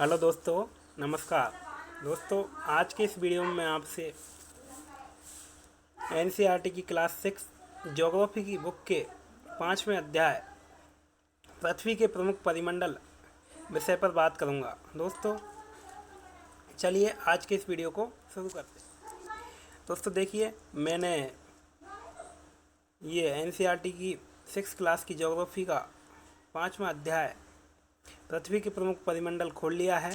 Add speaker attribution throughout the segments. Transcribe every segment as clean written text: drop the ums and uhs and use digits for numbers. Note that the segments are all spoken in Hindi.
Speaker 1: हेलो दोस्तों, नमस्कार। दोस्तों, आज के इस वीडियो में मैं आपसे एनसीईआरटी की क्लास 6 ज्योग्राफी की बुक के 5वें अध्याय पृथ्वी के प्रमुख परिमंडल विषय पर बात करूंगा। दोस्तों, चलिए आज के इस वीडियो को शुरू करते हैं। दोस्तों देखिए, मैंने ये एनसीईआरटी की 6 क्लास की ज्योग्राफी का 5वां अध्याय पृथ्वी के प्रमुख परिमंडल खोल लिया है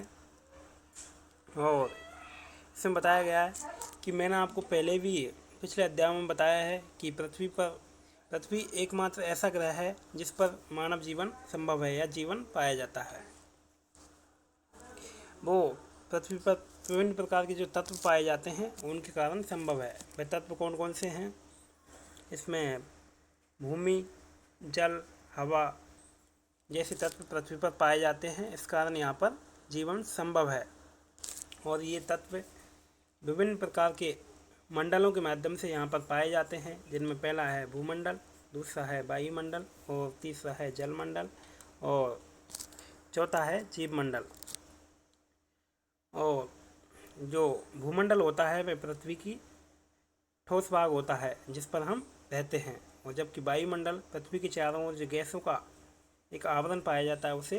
Speaker 1: और इसमें बताया गया है कि मैंने आपको पहले भी पिछले अध्याय में बताया है कि पृथ्वी एकमात्र ऐसा ग्रह है जिस पर मानव जीवन संभव है या जीवन पाया जाता है। वो पृथ्वी पर विभिन्न प्रकार के जो तत्व पाए जाते हैं उनके कारण संभव है। वे तत्व कौन कौन से हैं? इसमें भूमि, जल, हवा जैसे तत्व पृथ्वी पर पाए जाते हैं। इस कारण यहाँ पर जीवन संभव है और ये तत्व विभिन्न प्रकार के मंडलों के माध्यम से यहाँ पर पाए जाते हैं, जिनमें पहला है भूमंडल, दूसरा है वायुमंडल और तीसरा है जलमंडल और चौथा है जीवमंडल। और जो भूमंडल होता है वह पृथ्वी की ठोस भाग होता है जिस पर हम रहते हैं, और जबकि वायुमंडल पृथ्वी के चारों ओर जो गैसों का एक आवरण पाया जाता है उसे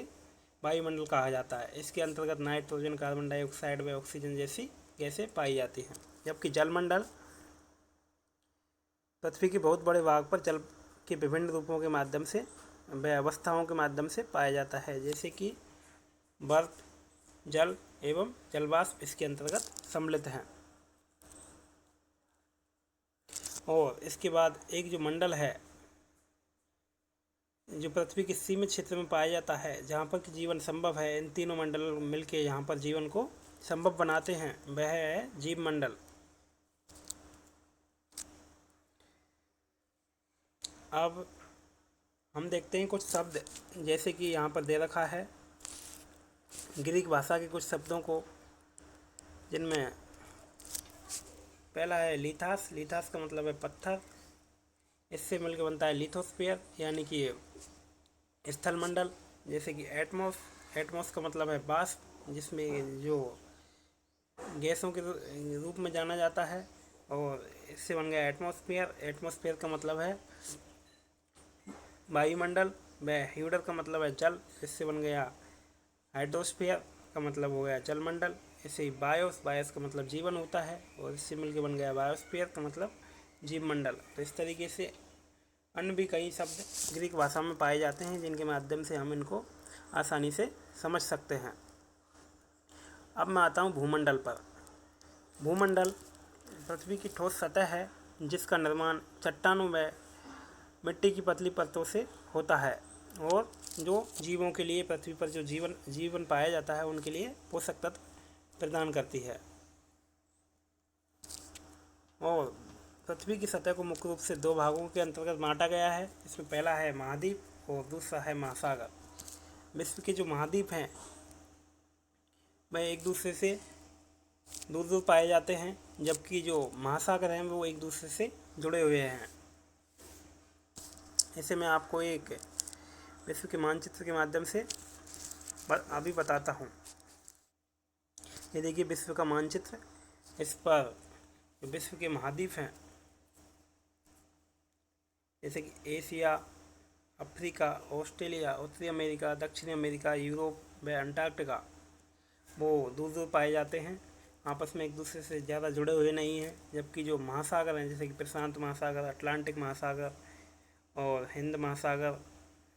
Speaker 1: वायुमंडल कहा जाता है। इसके अंतर्गत नाइट्रोजन, कार्बन डाइऑक्साइड व ऑक्सीजन जैसी गैसें पाई जाती हैं। जबकि जलमंडल पृथ्वी के बहुत बड़े भाग पर जल के विभिन्न रूपों के माध्यम से व अवस्थाओं के माध्यम से पाया जाता है, जैसे कि बर्फ, जल एवं जलवाष्प इसके अंतर्गत सम्मिलित हैं। और इसके बाद एक जो मंडल है जो पृथ्वी के सीमित क्षेत्र में पाया जाता है, जहाँ पर कि जीवन संभव है, इन तीनों मंडल मिलकर यहाँ पर जीवन को संभव बनाते हैं, वह है जीवमंडल। अब हम देखते हैं कुछ शब्द, जैसे कि यहाँ पर दे रखा है ग्रीक भाषा के कुछ शब्दों को, जिनमें पहला है लिथास। लिथास का मतलब है पत्थर। इससे मिलकर बनता है लिथोस्फीयर यानी कि स्थल मंडल। जैसे कि एटमॉस, एटमॉस का मतलब है वाष्प, जिसमें जो गैसों के रूप में जाना जाता है, और इससे बन गया एटमॉस्फेयर। एटमॉस्फेयर का मतलब है वायुमंडल। व ह्यूडर का मतलब है जल, इससे बन गया हाइड्रोस्फीयर का मतलब हो गया जलमंडल। इससे ही बायोस, बायोस का मतलब जीवन होता है, और इससे मिलकर बन गया बायोस्फीयर का मतलब जीवमंडल। तो इस तरीके से अन्य भी कई शब्द ग्रीक भाषा में पाए जाते हैं, जिनके माध्यम से हम इनको आसानी से समझ सकते हैं। अब मैं आता हूँ भूमंडल पर। भूमंडल पृथ्वी की ठोस सतह है जिसका निर्माण चट्टानों व मिट्टी की पतली परतों से होता है, और जो जीवों के लिए पृथ्वी पर जो जीवन पाया जाता है उनके लिए पोषक तत्व प्रदान करती है। और पृथ्वी की सतह को मुख्य रूप से दो भागों के अंतर्गत बांटा गया है। इसमें पहला है महाद्वीप और दूसरा है महासागर। विश्व के जो महाद्वीप हैं वह एक दूसरे से दूर दूर पाए जाते हैं, जबकि जो महासागर हैं वो एक दूसरे से जुड़े हुए हैं। इसे मैं आपको एक विश्व के मानचित्र के माध्यम से अभी बताता हूँ। ये देखिए विश्व का मानचित्र। इस पर जो विश्व के महाद्वीप हैं, जैसे कि एशिया, अफ्रीका, ऑस्ट्रेलिया, उत्तरी अमेरिका, दक्षिणी अमेरिका, यूरोप व अंटार्कटिका, वो दूर दूर पाए जाते हैं, आपस में एक दूसरे से ज़्यादा जुड़े हुए नहीं हैं। जबकि जो महासागर हैं, जैसे कि प्रशांत महासागर, अटलांटिक महासागर और हिंद महासागर,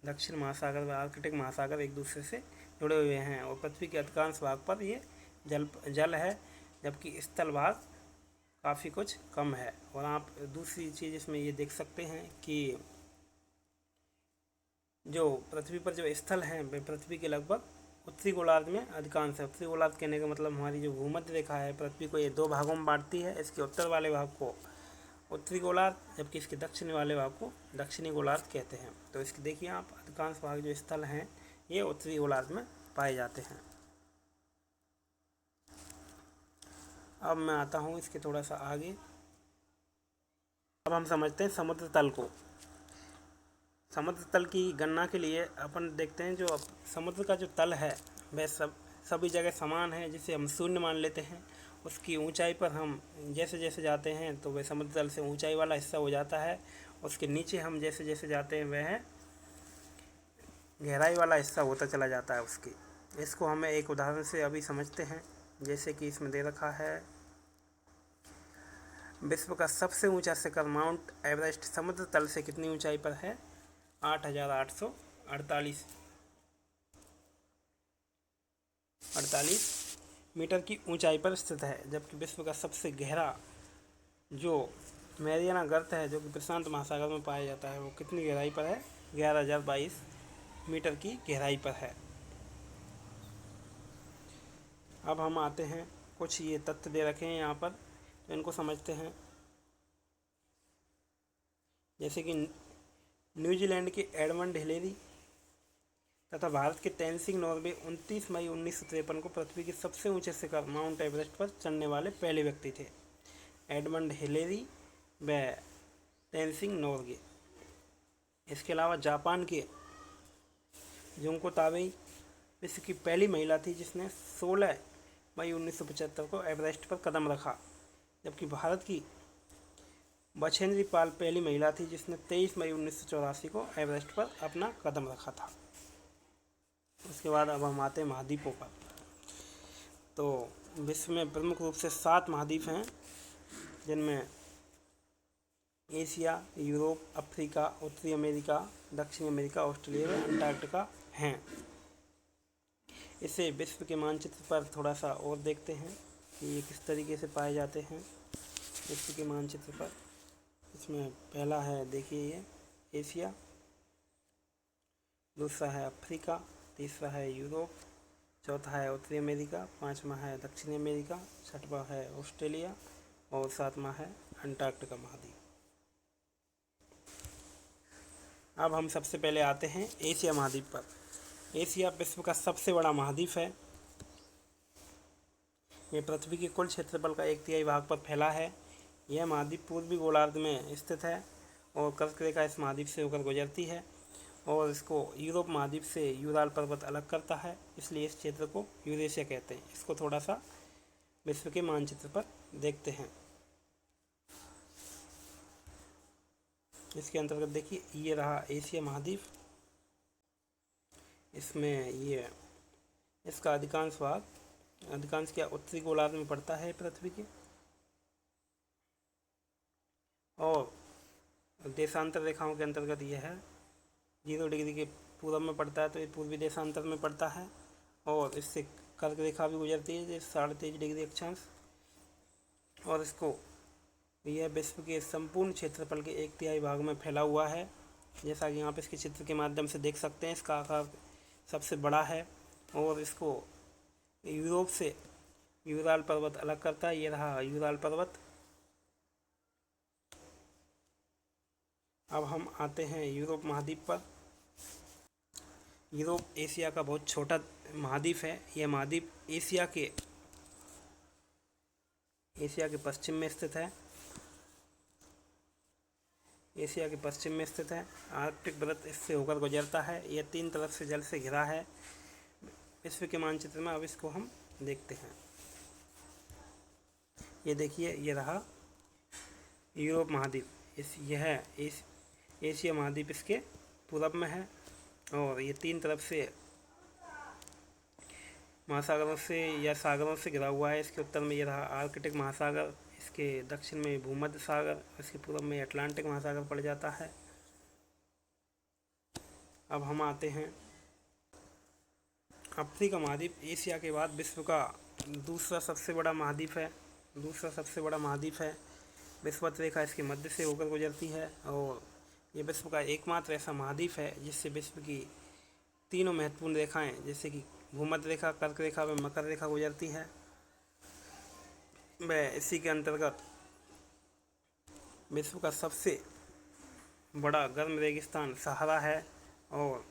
Speaker 1: दक्षिण महासागर व आर्कटिक महासागर एक दूसरे से जुड़े हुए हैं, और पृथ्वी के अधिकांश भाग पर ये जल है, जबकि स्थल भाग काफ़ी कुछ कम है। और आप दूसरी चीज़ इसमें ये देख सकते हैं कि जो पृथ्वी पर जो स्थल हैं वे पृथ्वी के लगभग उत्तरी गोलार्ध में अधिकांश है। उत्तरी गोलार्ध कहने का मतलब हमारी जो भूमध्य रेखा है पृथ्वी को ये दो भागों में बांटती है। इसके उत्तर वाले भाग को उत्तरी गोलार्ध, जबकि इसके दक्षिणी वाले भाग को दक्षिणी गोलार्ध कहते हैं। तो इसके देखिए आप, अधिकांश भाग जो स्थल हैं ये उत्तरी गोलार्ध में पाए जाते हैं। अब मैं आता हूँ इसके थोड़ा सा आगे। अब हम समझते हैं समुद्र तल को। समुद्र तल की गणना के लिए अपन देखते हैं जो समुद्र का जो तल है वह सब सभी जगह समान है, जिसे हम शून्य मान लेते हैं। उसकी ऊंचाई पर हम जैसे जैसे जाते हैं तो वह समुद्र तल से ऊंचाई वाला हिस्सा हो जाता है। उसके नीचे हम जैसे जैसे जाते हैं वह गहराई वाला हिस्सा होता चला जाता है उसकी। इसको हमें एक उदाहरण से अभी समझते हैं, जैसे कि इसमें दे रखा है, विश्व का सबसे ऊंचा शिखर माउंट एवरेस्ट समुद्र तल से कितनी ऊंचाई पर है? 8,848 मीटर की ऊंचाई पर स्थित है। जबकि विश्व का सबसे गहरा जो मैरियाना गर्त है, जो कि प्रशांत महासागर में पाया जाता है, वो कितनी गहराई पर है? 11,022 मीटर की गहराई पर है। अब हम आते हैं, कुछ ये तथ्य दे रखे हैं यहाँ पर, तो इनको समझते हैं। जैसे कि न्यूजीलैंड के एडमंड हिलेरी तथा भारत के तेनसिंग नॉर्गे 29 मई 1953 को पृथ्वी के सबसे ऊंचे शिखर माउंट एवरेस्ट पर चढ़ने वाले पहले व्यक्ति थे। एडमंड हिलेरी व तेनसिंग नॉर्गे। इसके अलावा जापान के जुंको ताबेई विश्व की पहली महिला थी जिसने 16 मई 1975 को एवरेस्ट पर कदम रखा। जबकि भारत की बछेंद्री पाल पहली महिला थी जिसने 23 मई 1984 को एवरेस्ट पर अपना कदम रखा था। उसके बाद अब हम आते हैं महाद्वीपों पर। तो विश्व में प्रमुख रूप से 7 महाद्वीप हैं, जिनमें एशिया, यूरोप, अफ्रीका, उत्तरी अमेरिका, दक्षिणी अमेरिका, ऑस्ट्रेलिया व अंटार्कटिका हैं। इसे विश्व के मानचित्र पर थोड़ा सा और देखते हैं कि ये किस तरीके से पाए जाते हैं विश्व के मानचित्र पर। इसमें पहला है, देखिए, ये एशिया, दूसरा है अफ्रीका, तीसरा है यूरोप, चौथा है उत्तरी अमेरिका, पांचवा है दक्षिणी अमेरिका, छठवां है ऑस्ट्रेलिया और सातवां है अंटार्कटिका महाद्वीप। अब हम सबसे पहले आते हैं एशिया महाद्वीप पर। एशिया विश्व का सबसे बड़ा महाद्वीप है। यह पृथ्वी के कुल क्षेत्रफल का 1/3 भाग पर फैला है। यह महाद्वीप पूर्वी गोलार्ध में स्थित है और कर्क रेखा इस महाद्वीप से होकर गुजरती है और इसको यूरोप महाद्वीप से यूराल पर्वत अलग करता है, इसलिए इस क्षेत्र को यूरेशिया कहते हैं। इसको थोड़ा सा विश्व के मानचित्र पर देखते हैं। इसके अंतर्गत देखिए, ये रहा एशिया महाद्वीप। इसमें ये इसका अधिकांश क्या उत्तरी गोलार्ध में पड़ता है पृथ्वी के, और देशांतर रेखाओं के अंतर्गत यह है 0 डिग्री के पूर्व में पड़ता है, तो ये पूर्वी देशांतर में पड़ता है। और इससे कर्क रेखा भी गुजरती है, 23.5 डिग्री अक्षांश। और इसको यह विश्व के संपूर्ण क्षेत्रफल के 1/3 भाग में फैला हुआ है। जैसा कि यहाँ पे इसके चित्र के माध्यम से देख सकते हैं, इसका आकार सबसे बड़ा है और इसको यूरोप से यूराल पर्वत अलग करता है। ये रहा यूराल पर्वत। अब हम आते हैं यूरोप महाद्वीप पर। यूरोप एशिया का बहुत छोटा महाद्वीप है। यह महाद्वीप एशिया के पश्चिम में स्थित है। एशिया के पश्चिम में स्थित है। आर्कटिक वृत्त इससे होकर गुजरता है। यह 3 तरफ से जल से घिरा है। विश्व के मानचित्र में अब इसको हम देखते हैं। ये देखिए, ये रहा यूरोप महाद्वीप। यह एशिया महाद्वीप इसके पूरब में है और ये 3 तरफ से महासागरों से या सागरों से घिरा हुआ है। इसके उत्तर में ये रहा आर्कटिक महासागर, इसके दक्षिण में भूमध्य सागर, इसके पूर्व में अटलांटिक महासागर पड़ जाता है। अब हम आते हैं अफ्रीका महाद्वीप। एशिया के बाद विश्व का दूसरा सबसे बड़ा महाद्वीप है। विषुवत रेखा इसके मध्य से होकर गुजरती है और ये विश्व का एकमात्र ऐसा महाद्वीप है जिससे विश्व की तीनों महत्वपूर्ण रेखाएं, जैसे कि भूमध्य रेखा, कर्क रेखा व मकर रेखा गुजरती है। वह इसी के अंतर्गत विश्व का सबसे बड़ा गर्म रेगिस्तान सहारा है और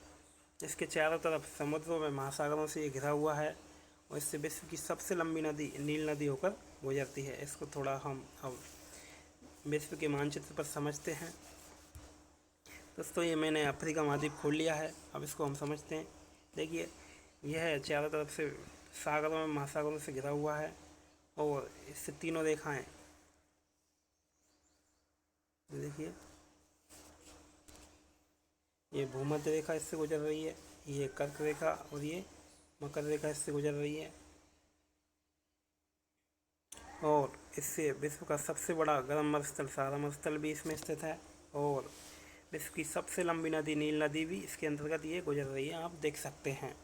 Speaker 1: इसके चारों तरफ समुद्रों में महासागरों से ये घिरा हुआ है और इससे विश्व की सबसे लंबी नदी नील नदी होकर गुजरती है। इसको थोड़ा हम अब विश्व के मानचित्र पर समझते हैं। दोस्तों, ये मैंने अफ्रीका महाद्वीप खोल लिया है। अब इसको हम समझते हैं। देखिए, यह चारों तरफ से सागरों में महासागरों से घिरा हुआ है और इससे तीनों रेखाएं देखिए, ये भूमध्य रेखा इससे गुजर रही है, ये कर्क रेखा और ये मकर रेखा इससे गुजर रही है। और इससे विश्व का सबसे बड़ा गर्म मरुस्थल सारा मरुस्थल भी इसमें स्थित है और विश्व की सबसे लंबी नदी नील नदी भी इसके अंतर्गत ये गुजर रही है, आप देख सकते हैं।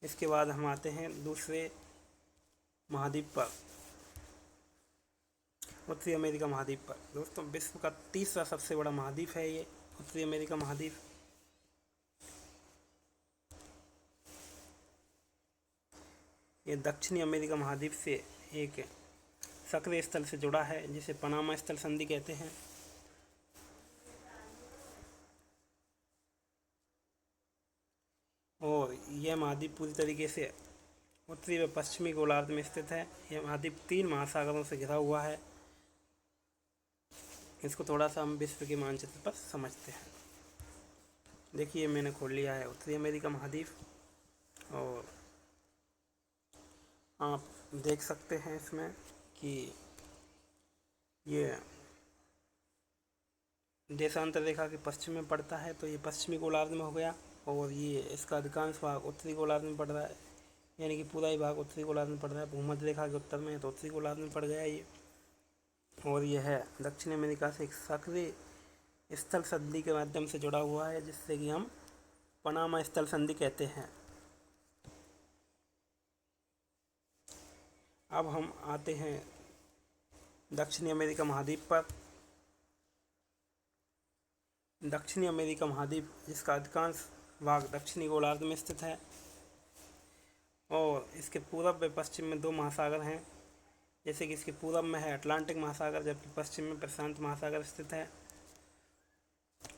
Speaker 1: इसके बाद हम आते हैं दूसरे महाद्वीप पर, उत्तरी अमेरिका महाद्वीप पर। दोस्तों, विश्व का तीसरा सबसे बड़ा महाद्वीप है ये उत्तरी अमेरिका महाद्वीप। ये दक्षिणी अमेरिका महाद्वीप से एक सक्रिय स्थल से जुड़ा है जिसे पनामा स्थल संधि कहते हैं। और यह महाद्वीप पूरी तरीके से उत्तरी व पश्चिमी गोलार्ध में स्थित है। यह महाद्वीप 3 महासागरों से घिरा हुआ है। इसको थोड़ा सा हम विश्व के मानचित्र पर समझते हैं। देखिए, मैंने खोल लिया है उत्तरी अमेरिका महाद्वीप और आप देख सकते हैं इसमें कि ये देशांतर रेखा के पश्चिम में पड़ता है, तो ये पश्चिमी गोलार्ध में हो गया और ये इसका अधिकांश भाग उत्तरी गोलार्ध में पड़ रहा है, यानी कि पूरा ही भाग उत्तरी गोलार्ध में पड़ रहा है। भूमध्य रेखा के उत्तर में है तो उत्तरी गोलार्ध में पड़ गया ये। और यह है दक्षिण अमेरिका से एक सक्रिय स्थल संधि के माध्यम से जुड़ा हुआ है जिससे कि हम पनामा स्थल संधि कहते हैं। अब हम आते हैं दक्षिणी अमेरिका महाद्वीप पर। दक्षिणी अमेरिका महाद्वीप जिसका अधिकांश भाग दक्षिणी गोलार्ध में स्थित है और इसके पूरब व पश्चिम में 2 महासागर हैं। जैसे कि इसके पूरब में है अटलांटिक महासागर, जबकि पश्चिम में प्रशांत महासागर स्थित है।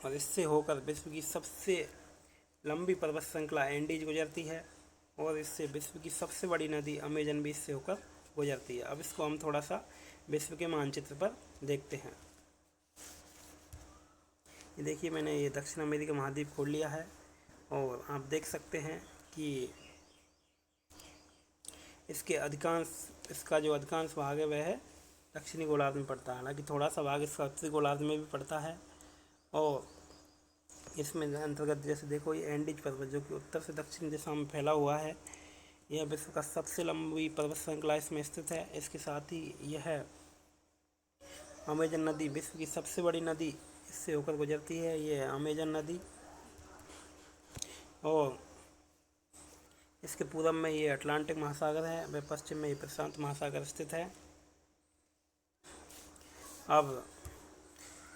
Speaker 1: और इससे होकर विश्व की सबसे लंबी पर्वत श्रृंखला एंडीज गुजरती है और इससे विश्व की सबसे बड़ी नदी अमेजन भी इससे होकर गुजरती है। अब इसको हम थोड़ा सा विश्व के मानचित्र पर देखते हैं। ये देखिए, मैंने ये दक्षिण अमेरिका महाद्वीप खोल लिया है और आप देख सकते हैं कि इसका जो अधिकांश भाग है वह है दक्षिणी गोलार्ध में पड़ता है। हालांकि थोड़ा सा भाग इसका उत्तरी गोलार्ध में भी पड़ता है। और इसमें अंतर्गत जैसे देखो, ये एंडीज पर्वत जो कि उत्तर से दक्षिण दिशा में फैला हुआ है, यह विश्व का सबसे लंबी पर्वत श्रृंखला इसमें स्थित है। इसके साथ ही यह अमेजन नदी, विश्व की सबसे बड़ी नदी इससे होकर गुजरती है, यह अमेजन नदी। और इसके पूरब में ये अटलांटिक महासागर है, व पश्चिम में ये प्रशांत महासागर स्थित है। अब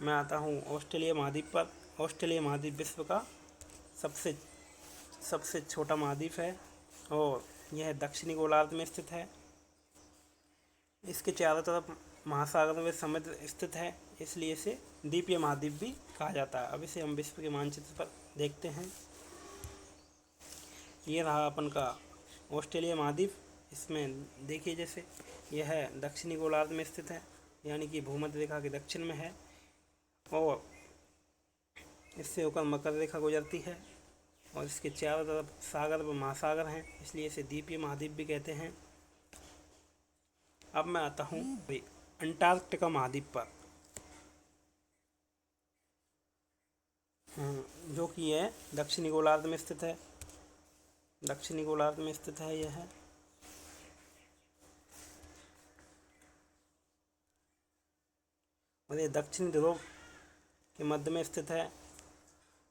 Speaker 1: मैं आता हूँ ऑस्ट्रेलिया महाद्वीप पर। ऑस्ट्रेलिया महाद्वीप विश्व का सबसे छोटा महाद्वीप है और यह दक्षिणी गोलार्ध में स्थित है। इसके चारों तरफ महासागर में समुद्र स्थित है, इसलिए इसे द्वीपीय महाद्वीप भी कहा जाता है। अब इसे हम विश्व के मानचित्र पर देखते हैं। ये रहा अपन का ऑस्ट्रेलिया महाद्वीप। इसमें देखिए, जैसे यह दक्षिणी गोलार्ध में स्थित है, यानी कि भूमध्य रेखा के दक्षिण में है और इससे होकर मकर रेखा गुजरती है और इसके चारों तरफ सागर व महासागर हैं, इसलिए इसे द्वीपीय महाद्वीप भी कहते हैं। अब मैं आता हूँ अंटार्कटिका महाद्वीप पर, जो कि यह दक्षिणी गोलार्ध में स्थित है। दक्षिणी गोलार्ध में स्थित है यह और ये दक्षिणी ध्रुव के मध्य में स्थित है,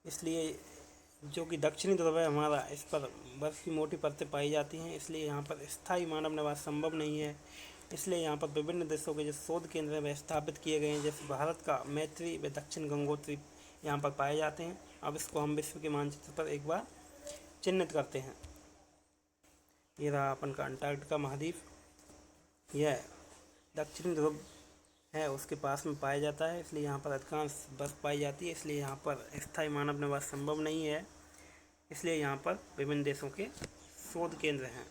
Speaker 1: इसलिए जो कि दक्षिणी ध्रुव है हमारा, इस पर बर्फ़ की मोटी परतें पाई जाती हैं, इसलिए यहाँ पर स्थायी मानव निवास संभव नहीं है। इसलिए यहाँ पर विभिन्न देशों के जो शोध केंद्र हैं वह स्थापित किए गए हैं। जैसे भारत का मैत्री व दक्षिण गंगोत्री यहाँ पर पाए जाते हैं। अब इसको हम विश्व के मानचित्र पर एक बार चिन्हित करते हैं। ये रहा अपन का अंटार्कटिका महाद्वीप। यह दक्षिणी ध्रुव है उसके पास में पाया जाता है, इसलिए यहाँ पर अधिकांश बर्फ पाई जाती है, इसलिए यहाँ पर स्थायी मानव निवास संभव नहीं है। इसलिए यहाँ पर विभिन्न देशों के शोध केंद्र हैं।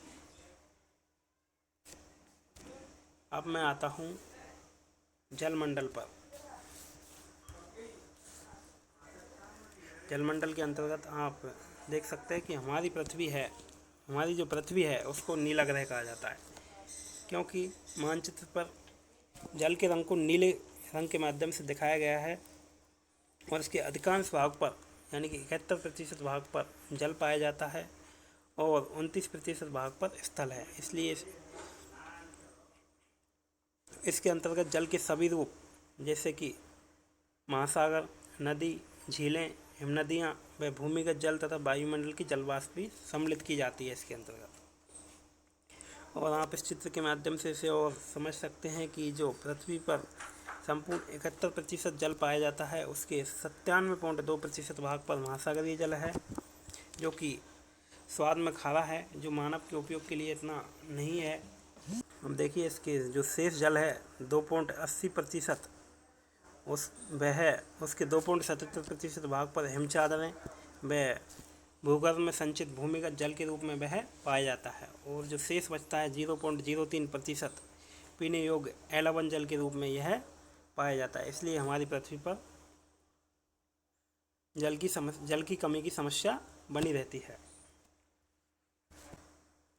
Speaker 1: अब मैं आता हूँ जलमंडल पर। जलमंडल के अंतर्गत आप देख सकते हैं कि हमारी पृथ्वी है, हमारी जो पृथ्वी है उसको नीला ग्रह कहा जाता है, क्योंकि मानचित्र पर जल के रंग को नीले रंग के माध्यम से दिखाया गया है और इसके अधिकांश भाग पर यानी कि 71% भाग पर जल पाया जाता है और 29% भाग पर स्थल है। इसलिए इसके अंतर्गत जल के सभी रूप जैसे कि महासागर, नदी, झीलें, हिमनदियाँ व भूमिगत जल तथा वायुमंडल की जलवाष्प भी सम्मिलित की जाती है इसके अंतर्गत। और आप इस चित्र के माध्यम से इसे और समझ सकते हैं कि जो पृथ्वी पर संपूर्ण 71% जल पाया जाता है उसके 97.2% भाग पर महासागरीय जल है, जो कि स्वाद में खारा है, जो मानव के उपयोग के लिए इतना नहीं है। हम देखिए इसके जो शेष जल है 2.80% उसके 2.77% भाग पर हिमचादरें वह भूगर्भ में संचित भूमिगत जल के रूप में वह पाया जाता है और जो शेष बचता है 0.03% पीने योग्य एलवन जल के रूप में यह पाया जाता है। इसलिए हमारी पृथ्वी पर जल की कमी की समस्या बनी रहती है।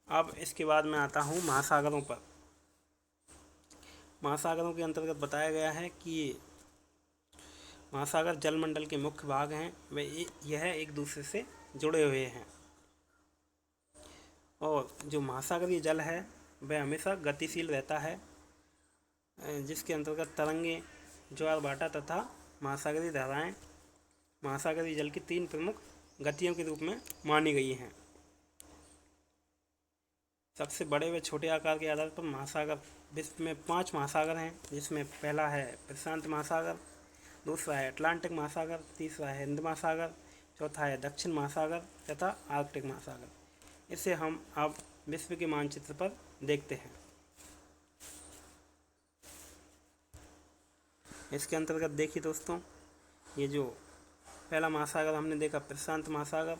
Speaker 1: अब इसके बाद मैं आता हूँ महासागरों पर। महासागरों के अंतर्गत बताया गया है कि महासागर जलमंडल के मुख्य भाग हैं, वे यह एक दूसरे से जुड़े हुए हैं और जो महासागरीय जल है वह हमेशा गतिशील रहता है, जिसके अंतर्गत तरंगे, ज्वार भाटा तथा महासागरीय धाराएं महासागरीय जल की 3 प्रमुख गतियों के रूप में मानी गई हैं। सबसे बड़े व छोटे आकार के आधार पर महासागर विश्व में 5 महासागर हैं, जिसमें पहला है प्रशांत महासागर, दूसरा है अटलांटिक महासागर, तीसरा है हिंद महासागर, चौथा है दक्षिण महासागर तथा आर्कटिक महासागर। इसे हम अब विश्व के मानचित्र पर देखते हैं। इसके अंतर्गत देखिए दोस्तों, ये जो पहला महासागर हमने देखा प्रशांत महासागर,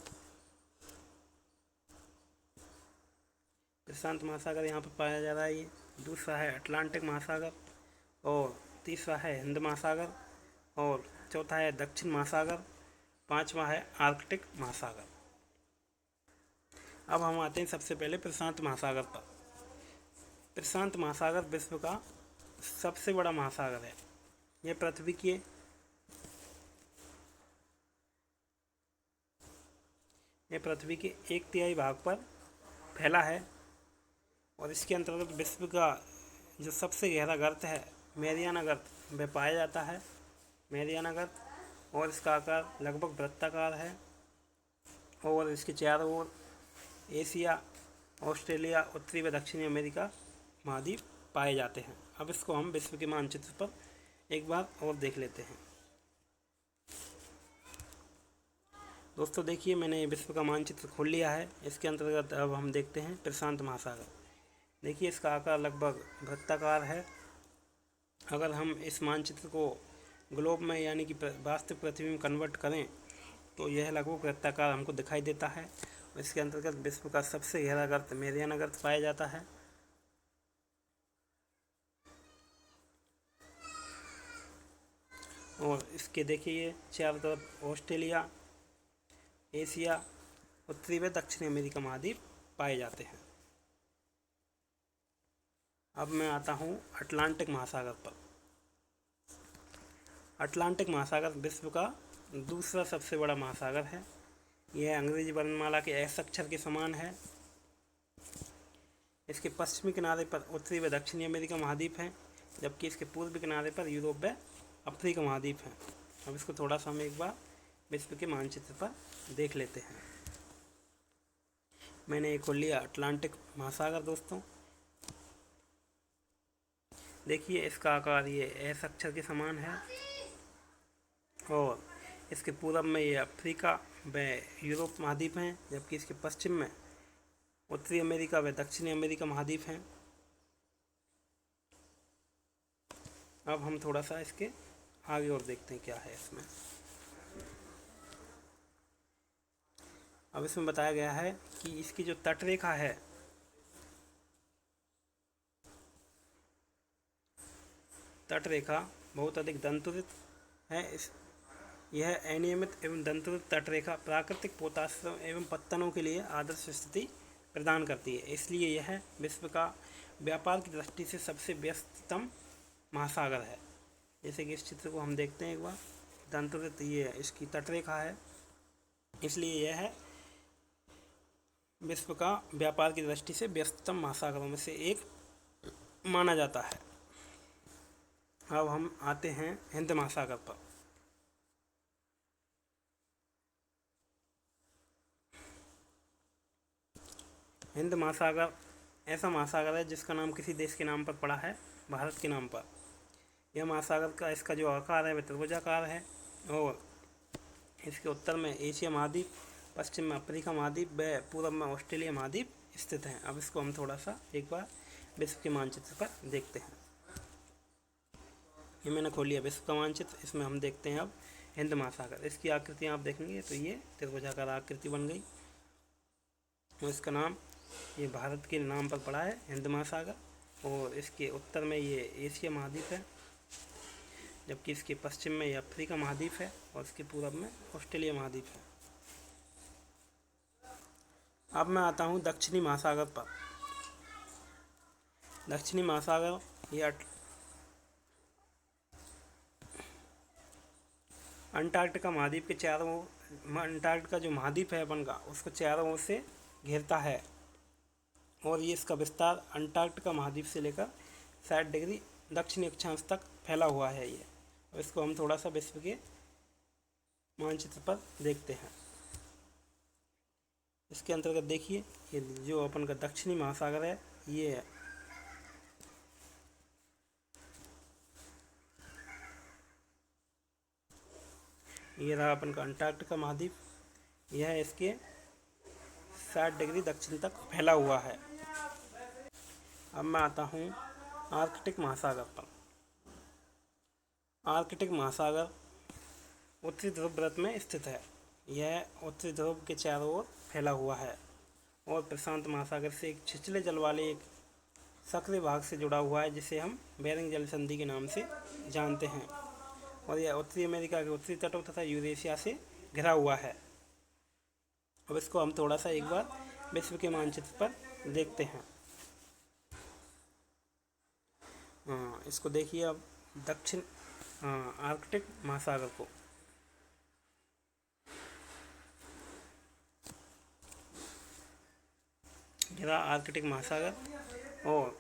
Speaker 1: प्रशांत महासागर यहाँ पर पाया जा रहा है। ये दूसरा है अटलांटिक महासागर और तीसरा है हिंद महासागर और चौथा है दक्षिण महासागर, पांचवा है आर्कटिक महासागर। अब हम आते हैं सबसे पहले प्रशांत महासागर पर। प्रशांत महासागर विश्व का सबसे बड़ा महासागर है। यह पृथ्वी के एक तिहाई भाग पर फैला है और इसके अंतर्गत विश्व का जो सबसे गहरा गर्त है मैरियाना गर्त वह पाया जाता है, मैरियाना गर्त, और इसका आकार लगभग वृत्ताकार है और इसके चारों ओर एशिया, ऑस्ट्रेलिया, उत्तरी व दक्षिणी अमेरिका महाद्वीप पाए जाते हैं। अब इसको हम विश्व के मानचित्र पर एक बार और देख लेते हैं। दोस्तों देखिए, मैंने विश्व का मानचित्र खोल लिया है। इसके अंतर्गत अब हम देखते हैं प्रशांत महासागर। देखिए इसका आकार लगभग वृत्ताकार है। अगर हम इस मानचित्र को ग्लोब में यानी कि वास्तविक पृथ्वी में कन्वर्ट करें तो यह लगभग वृत्ताकार हमको दिखाई देता है। इसके अंतर्गत विश्व का सबसे गहरा गर्त मैरियाना गर्त पाया जाता है। और इसके देखिए चारों तरफ ऑस्ट्रेलिया, एशिया, उत्तरी व दक्षिणी अमेरिका महाद्वीप पाए जाते हैं। अब मैं आता हूँ अटलांटिक महासागर पर। अटलांटिक महासागर विश्व का दूसरा सबसे बड़ा महासागर है। यह अंग्रेजी वर्णमाला के एस अक्षर के समान है। इसके पश्चिमी किनारे पर उत्तरी व दक्षिणी अमेरिका महाद्वीप हैं, जबकि इसके पूर्वी किनारे पर यूरोप व अफ्रीका महाद्वीप हैं। अब इसको थोड़ा सा हम एक बार विश्व के मानचित्र पर देख लेते हैं। मैंने खोल लिया अटलांटिक महासागर। दोस्तों देखिए इसका आकार ये एस अक्षर के समान है और इसके पूरब में ये अफ्रीका व यूरोप महाद्वीप हैं, जबकि इसके पश्चिम में उत्तरी अमेरिका व दक्षिणी अमेरिका महाद्वीप हैं। अब हम थोड़ा सा इसके आगे और देखते हैं क्या है इसमें। अब इसमें बताया गया है कि इसकी जो तटरेखा है तटरेखा बहुत अधिक दंतुरित है। यह अनियमित एवं दंतुरित तटरेखा प्राकृतिक पोताश्रम एवं पत्तनों के लिए आदर्श स्थिति प्रदान करती है, इसलिए यह विश्व का व्यापार की दृष्टि से सबसे व्यस्ततम महासागर है। जैसे कि इस चित्र को हम देखते हैं एक बार, दंतुरित ये इसकी तटरेखा है, इसलिए यह विश्व का व्यापार की दृष्टि से व्यस्ततम महासागरों में से एक माना जाता है। अब हम आते हैं हिंद महासागर पर। हिंद महासागर ऐसा महासागर है जिसका नाम किसी देश के नाम पर पड़ा है, भारत के नाम पर। यह महासागर का इसका जो आकार है वह त्रिभुजाकार है और इसके उत्तर में एशिया महाद्वीप, पश्चिम में अफ्रीका महाद्वीप व पूर्व में ऑस्ट्रेलिया महाद्वीप स्थित हैं। अब इसको हम थोड़ा सा एक बार विश्व के मानचित्र पर देखते हैं। ये मैंने खोल लिया विश्व का मानचित्र, इसमें हम देखते हैं अब हिंद महासागर। इसकी आकृतियाँ आप देखेंगे तो ये त्रिभुजाकार आकृति बन गई और इसका नाम ये भारत के नाम पर पड़ा है, हिंद महासागर। और इसके उत्तर में ये एशिया महाद्वीप है, जबकि इसके पश्चिम में ये अफ्रीका महाद्वीप है और इसके पूर्व में ऑस्ट्रेलिया महाद्वीप है। अब मैं आता हूँ दक्षिणी महासागर पर। दक्षिणी महासागर ये अंटार्कटिका महाद्वीप के चारों अंटार्कटिका जो महाद्वीप है अपन का, उसको चारों ओर से घेरता है और ये इसका विस्तार अंटार्कटिका महाद्वीप से लेकर 60 डिग्री दक्षिणी अक्षांश तक फैला हुआ है ये। और इसको हम थोड़ा सा विश्व के मानचित्र पर देखते हैं। इसके अंतर्गत देखिए ये जो अपन का दक्षिणी महासागर है, ये रहा अपन का अंटार्कटिका महाद्वीप, यह इसके 60 डिग्री दक्षिण तक फैला हुआ है। अब मैं आता हूँ आर्कटिक महासागर पर। आर्कटिक महासागर उत्तरी ध्रुव वृत्त में स्थित है। यह उत्तरी ध्रुव के चारों ओर फैला हुआ है और प्रशांत महासागर से एक छिछले जल वाले एक सक्रिय भाग से जुड़ा हुआ है, जिसे हम बेरिंग जल संधि के नाम से जानते हैं। और यह उत्तरी अमेरिका के उत्तरी तटों तथा यूरेशिया से घिरा हुआ है। अब इसको हम थोड़ा सा एक बार विश्व के मानचित्र पर देखते हैं। इसको देखिए अब दक्षिण आर्कटिक महासागर को। घिरा आर्कटिक महासागर और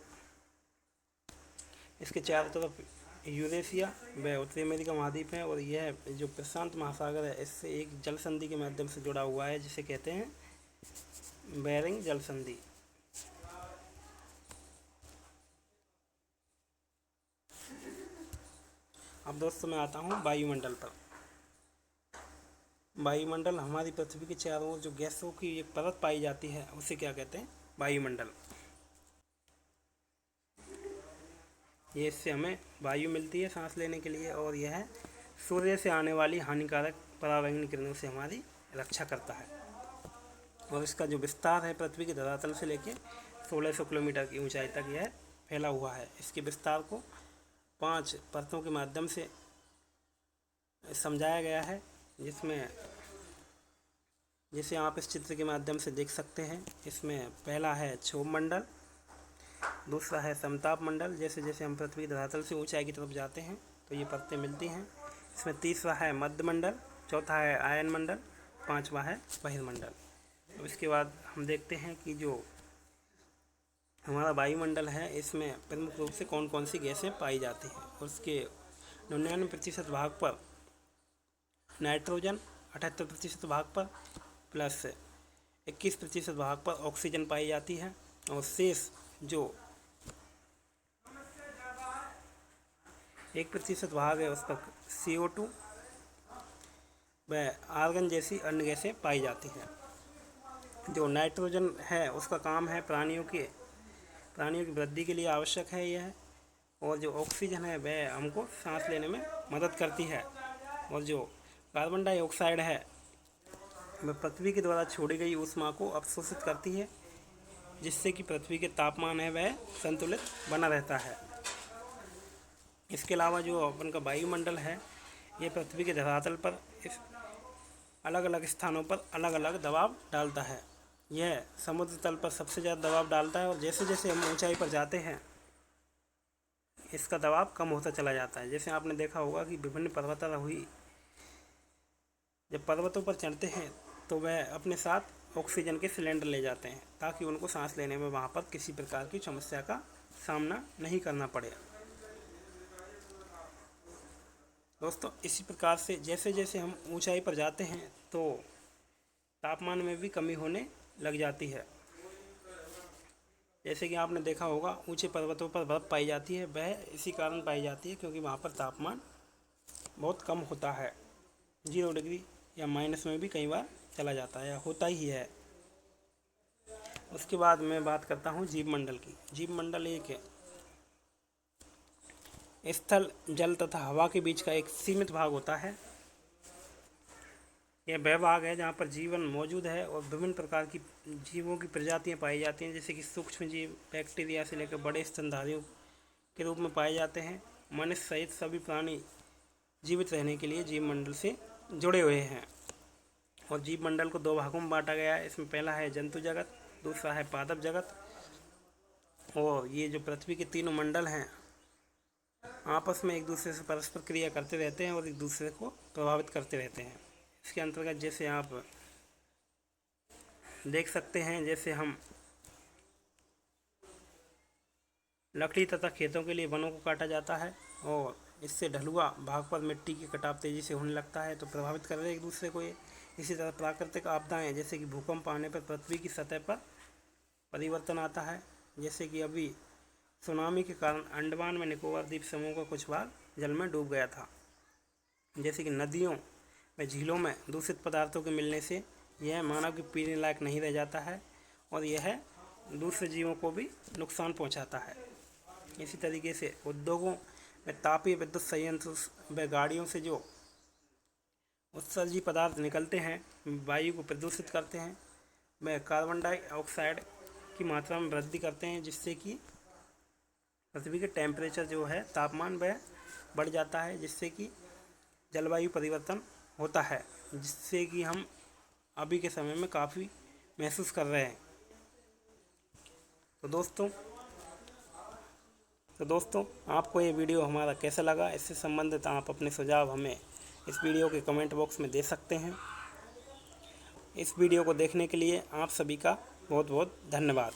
Speaker 1: इसके चारों तरफ यूरेशिया व उत्तरी अमेरिका महाद्वीप है और यह जो प्रशांत महासागर है इससे एक जल संधि के माध्यम से जुड़ा हुआ है, जिसे कहते हैं बेरिंग जल संधि। अब दोस्तों मैं आता हूँ वायुमंडल पर। वायुमंडल हमारी पृथ्वी के चारों ओर जो गैसों की एक परत पाई जाती है उसे क्या कहते हैं? वायुमंडल। ये इससे हमें वायु मिलती है सांस लेने के लिए और यह सूर्य से आने वाली हानिकारक पराबैंगनी किरणों से हमारी रक्षा करता है। और इसका जो विस्तार है पृथ्वी के धरातल से लेकर 1600 किलोमीटर की ऊंचाई तक यह फैला हुआ है। इसके विस्तार को 5 परतों के माध्यम से समझाया गया है, जिसे आप इस चित्र के माध्यम से देख सकते हैं। इसमें पहला है क्षोभ मंडल, दूसरा है समताप मंडल। जैसे जैसे हम पृथ्वी धरातल से ऊंचाई की तरफ जाते हैं तो ये परतें मिलती हैं। इसमें तीसरा है मध्य मंडल, चौथा है आयन मंडल, पांचवा है बहिर्मंडल। अब इसके बाद हम देखते हैं कि जो हमारा वायुमंडल है इसमें प्रमुख रूप से कौन कौन सी गैसें पाई जाती हैं। उसके 99% भाग पर नाइट्रोजन, 78% भाग पर प्लस 21% भाग पर ऑक्सीजन पाई जाती है और शेष जो 1% भाग है उस पर CO2 व आर्गन जैसी अन्य गैसें पाई जाती हैं। जो नाइट्रोजन है उसका काम है प्राणियों की वृद्धि के लिए आवश्यक है यह, और जो ऑक्सीजन है वह हमको सांस लेने में मदद करती है। और जो कार्बन डाइऑक्साइड है वह पृथ्वी के द्वारा छोड़ी गई ऊष्मा को अवशोषित करती है, जिससे कि पृथ्वी के तापमान है वह संतुलित बना रहता है। इसके अलावा जो अपन का वायुमंडल है ये पृथ्वी के धरातल पर अलग अलग स्थानों पर अलग अलग दबाव डालता है। यह समुद्र तल पर सबसे ज़्यादा दबाव डालता है और जैसे जैसे हम ऊंचाई पर जाते हैं इसका दबाव कम होता चला जाता है। जैसे आपने देखा होगा कि विभिन्न पर्वतारोही जब पर्वतों पर चढ़ते हैं तो वह अपने साथ ऑक्सीजन के सिलेंडर ले जाते हैं ताकि उनको सांस लेने में वहाँ पर किसी प्रकार की समस्या का सामना नहीं करना पड़े। दोस्तों इसी प्रकार से जैसे जैसे हम ऊंचाई पर जाते हैं तो तापमान में भी कमी होने लग जाती है। जैसे कि आपने देखा होगा ऊंचे पर्वतों पर बर्फ़ पाई जाती है, वह इसी कारण पाई जाती है क्योंकि वहाँ पर तापमान बहुत कम होता है, 0 डिग्री या माइनस में भी कई बार चला जाता है या होता ही है। उसके बाद मैं बात करता हूँ जीवमंडल की। जीवमंडल एक स्थल, जल तथा हवा के बीच का एक सीमित भाग होता है। यह वह भाग है जहाँ पर जीवन मौजूद है और विभिन्न प्रकार की जीवों की प्रजातियाँ पाई जाती हैं, जैसे कि सूक्ष्म जीव बैक्टीरिया से लेकर बड़े स्तनधारियों के रूप में पाए जाते हैं। मनुष्य सहित सभी प्राणी जीवित रहने के लिए जीवमंडल से जुड़े हुए हैं। और जीवमंडल को 2 भागों में बांटा गया है। इसमें पहला है जंतु जगत, दूसरा है पादप जगत। और ये जो पृथ्वी के तीनों मंडल हैं आपस में एक दूसरे से परस्पर क्रिया करते रहते हैं और एक दूसरे को प्रभावित करते रहते हैं। इसके अंतर्गत जैसे आप देख सकते हैं, जैसे हम लकड़ी तथा खेतों के लिए वनों को काटा जाता है और इससे ढलुआ भाग पर मिट्टी की कटाव तेज़ी से होने लगता है तो प्रभावित कर रहे हैं एक दूसरे को ये। इसी तरह प्राकृतिक आपदाएं जैसे कि भूकंप आने पर पृथ्वी की सतह पर परिवर्तन आता है। जैसे कि अभी सुनामी के कारण अंडमान में निकोबार द्वीप समूह का कुछ भाग जल में डूब गया था। जैसे कि नदियों व झीलों में दूषित पदार्थों के मिलने से यह मानव के पीने लायक नहीं रह जाता है और यह दूसरे जीवों को भी नुकसान पहुंचाता है। इसी तरीके से उद्योगों में तापीय विद्युत संयंत्र व गाड़ियों से जो उत्सर्जी पदार्थ निकलते हैं वायु को प्रदूषित करते हैं, वह कार्बन डाइऑक्साइड की मात्रा में वृद्धि करते हैं, जिससे कि पृथ्वी के टेम्परेचर जो है तापमान वह बढ़ जाता है, जिससे कि जलवायु परिवर्तन होता है, जिससे कि हम अभी के समय में काफ़ी महसूस कर रहे हैं। तो दोस्तों आपको ये वीडियो हमारा कैसा लगा, इससे संबंधित आप अपने सुझाव हमें इस वीडियो के कमेंट बॉक्स में दे सकते हैं। इस वीडियो को देखने के लिए आप सभी का बहुत बहुत धन्यवाद।